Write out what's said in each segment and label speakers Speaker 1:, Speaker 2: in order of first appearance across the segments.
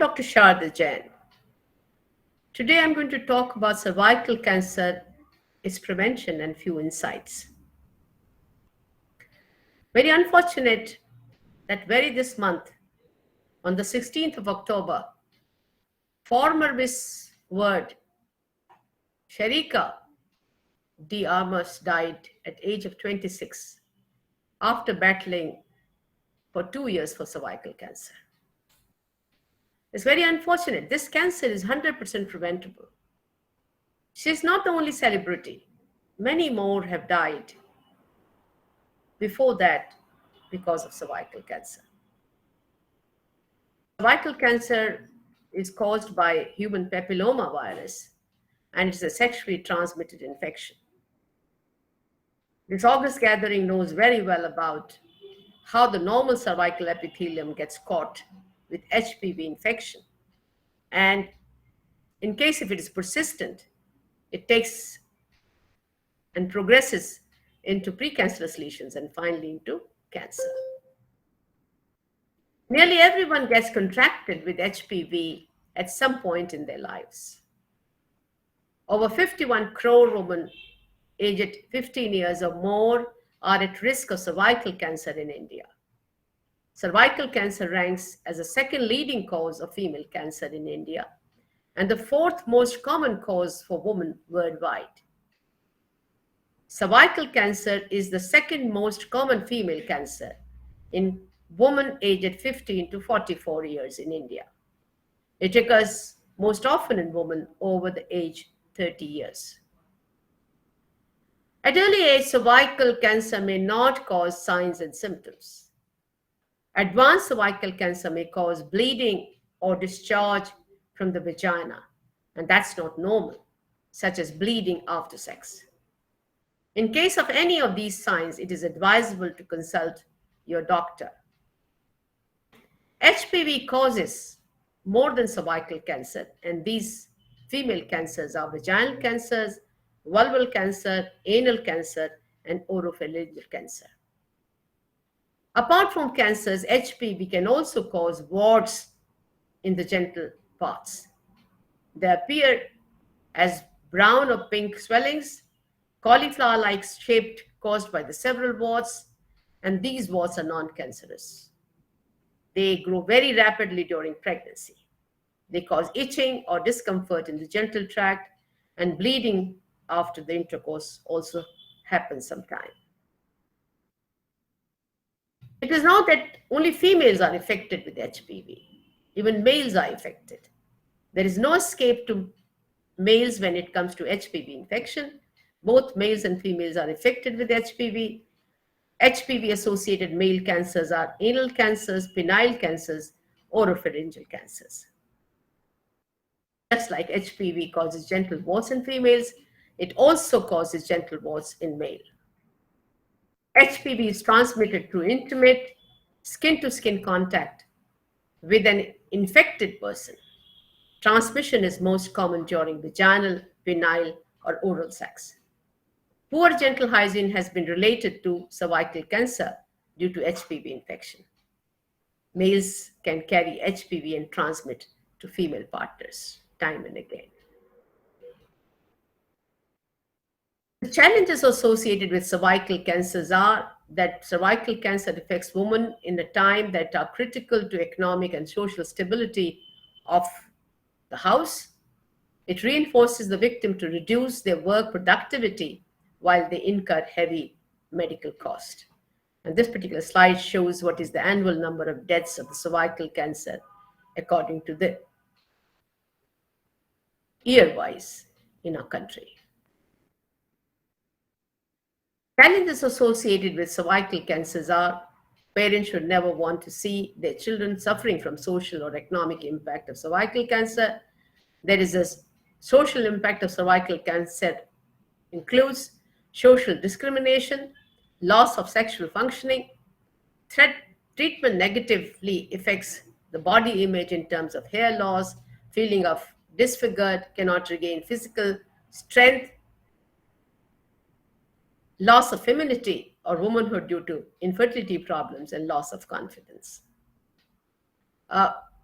Speaker 1: Dr. Sharda Jain. Today I'm going to talk about cervical cancer, its prevention, and few insights. Very unfortunate that this month, on the 16th of October, former Miss World, Sharika died at age of 26 after battling for 2 years for cervical cancer. It's very unfortunate. This cancer is 100% preventable. She's not the only celebrity. Many more have died before that because of cervical cancer. Cervical cancer is caused by human papilloma virus, and it's a sexually transmitted infection. This August gathering knows very well about how the normal cervical epithelium gets caught with HPV infection. And in case if it is persistent, it takes and progresses into precancerous lesions and finally into cancer. Nearly everyone gets contracted with HPV at some point in their lives. Over 51 crore women aged 15 years or more are at risk of cervical cancer in India. Cervical cancer ranks as the second leading cause of female cancer in India and the fourth most common cause for women worldwide. Cervical cancer is the second most common female cancer in women aged 15 to 44 years in India. It occurs most often in women over the age 30 years. At early age, cervical cancer may not cause signs and symptoms. Advanced cervical cancer may cause bleeding or discharge from the vagina, and that's not normal, such as bleeding after sex. In case of any of these signs, it is advisable to consult your doctor. HPV causes more than cervical cancer, and these female cancers are vaginal cancers, vulval cancer, anal cancer, and oropharyngeal cancer. Apart from cancers, HPV can also cause warts in the genital parts. They appear as brown or pink swellings, cauliflower-like shaped, caused by the several warts, and these warts are non-cancerous. They grow very rapidly during pregnancy. They cause itching or discomfort in the genital tract, and bleeding after the intercourse also happens sometimes. It is not that only females are affected with HPV. Even males are affected. There is no escape to males when it comes to HPV infection. Both males and females are affected with HPV. HPV-associated male cancers are anal cancers, penile cancers, oropharyngeal cancers. Just like HPV causes genital warts in females, it also causes genital warts in male. HPV is transmitted through intimate skin-to-skin contact with an infected person. Transmission is most common during vaginal, penile, or oral sex. Poor genital hygiene has been related to cervical cancer due to HPV infection. Males can carry HPV and transmit to female partners time and again. The challenges associated with cervical cancers are that cervical cancer affects women in a time that are critical to economic and social stability of the house. It reinforces the victim to reduce their work productivity while they incur heavy medical cost. And this particular slide shows what is the annual number of deaths of the cervical cancer according to the year-wise in our country. Challenges associated with cervical cancers are parents should never want to see their children suffering from social or economic impact of cervical cancer. There is a social impact of cervical cancer includes social discrimination, loss of sexual functioning, treatment negatively affects the body image in terms of hair loss, feeling of disfigured, cannot regain physical strength, loss of femininity or womanhood due to infertility problems, and loss of confidence.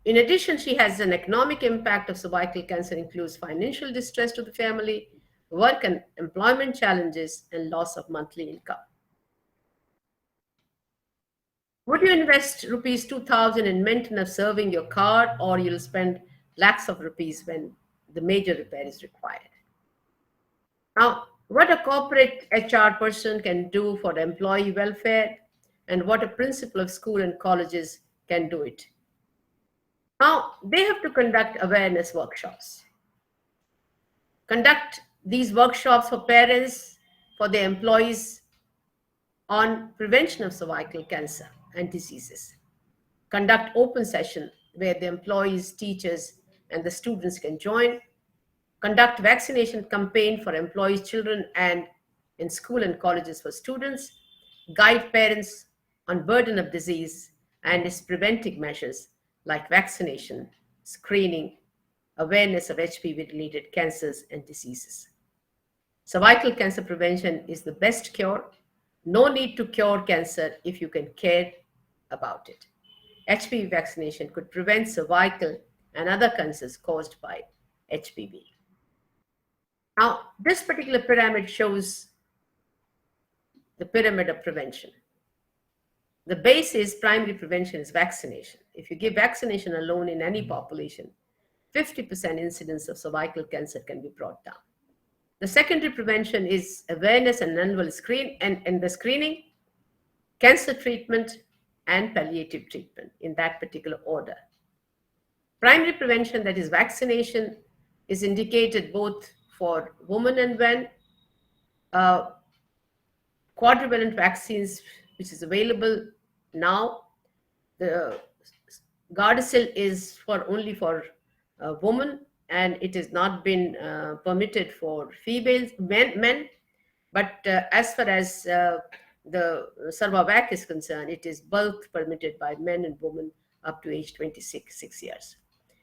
Speaker 1: In addition, she has an economic impact of cervical cancer includes financial distress to the family, work and employment challenges, and loss of monthly income. Would you invest rupees 2,000 in maintenance serving your car, or you'll spend lakhs of rupees when the major repair is required? Now, what a corporate HR person can do for the employee welfare and what a principal of school and colleges can do it. Now, they have to conduct awareness workshops. Conduct these workshops for parents, for their employees on prevention of cervical cancer and diseases. Conduct open session where the employees, teachers, and the students can join. Conduct vaccination campaign for employees, children, and in school and colleges for students. Guide parents on burden of disease and its preventive measures like vaccination, screening, awareness of HPV-related cancers and diseases. Cervical cancer prevention is the best cure. No need to cure cancer if you can care about it. HPV vaccination could prevent cervical and other cancers caused by HPV. Now, this particular pyramid shows the pyramid of prevention. The base is primary prevention is vaccination. If you give vaccination alone in any population, 50% incidence of cervical cancer can be brought down. The secondary prevention is awareness and annual screen and the screening, cancer treatment, and palliative treatment in that particular order. Primary prevention, that is vaccination, is indicated both for women and men. Quadrivalent vaccines, which is available now, the Gardasil is only for women, and it has not been permitted for females, men. But as far as the Cervavac is concerned, it is both permitted by men and women up to age 6 years.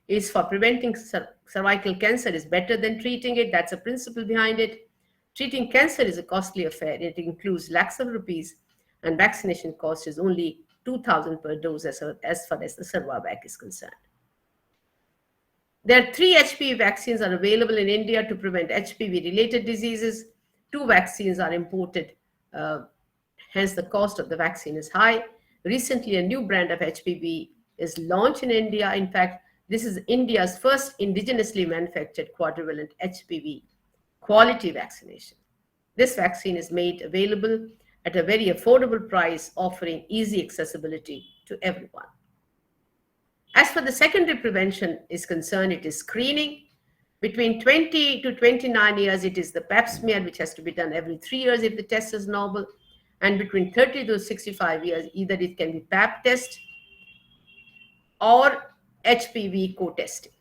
Speaker 1: It's for preventing cervical cancer is better than treating it. That's a principle behind it. Treating cancer is a costly affair. It includes lakhs of rupees, and vaccination cost is only 2,000 per dose as far as the Cervavac is concerned. There are 3 HPV vaccines are available in India to prevent HPV-related diseases. 2 vaccines are imported, hence the cost of the vaccine is high. Recently, a new brand of HPV is launched in India. In fact, this is India's first indigenously manufactured quadrivalent HPV quality vaccination. This vaccine is made available at a very affordable price, offering easy accessibility to everyone. As for the secondary prevention is concerned, it is screening. Between 20 to 29 years, it is the pap smear, which has to be done every 3 years if the test is normal. And between 30 to 65 years, either it can be pap test or HPV co-testing.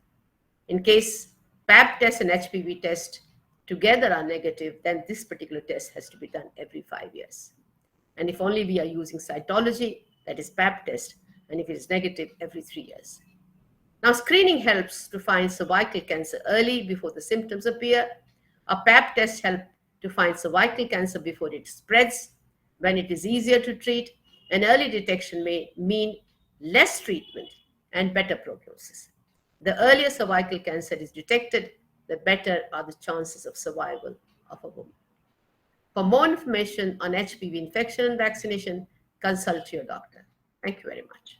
Speaker 1: In case pap test and HPV test together are negative, then this particular test has to be done every 5 years. And if only we are using cytology, that is pap test, and if it is negative, every 3 years. Now, screening helps to find cervical cancer early before the symptoms appear. A pap test helps to find cervical cancer before it spreads. When it is easier to treat, an early detection may mean less treatment and better prognosis. The earlier cervical cancer is detected, the better are the chances of survival of a woman. For more information on HPV infection and vaccination, consult your doctor. Thank you very much.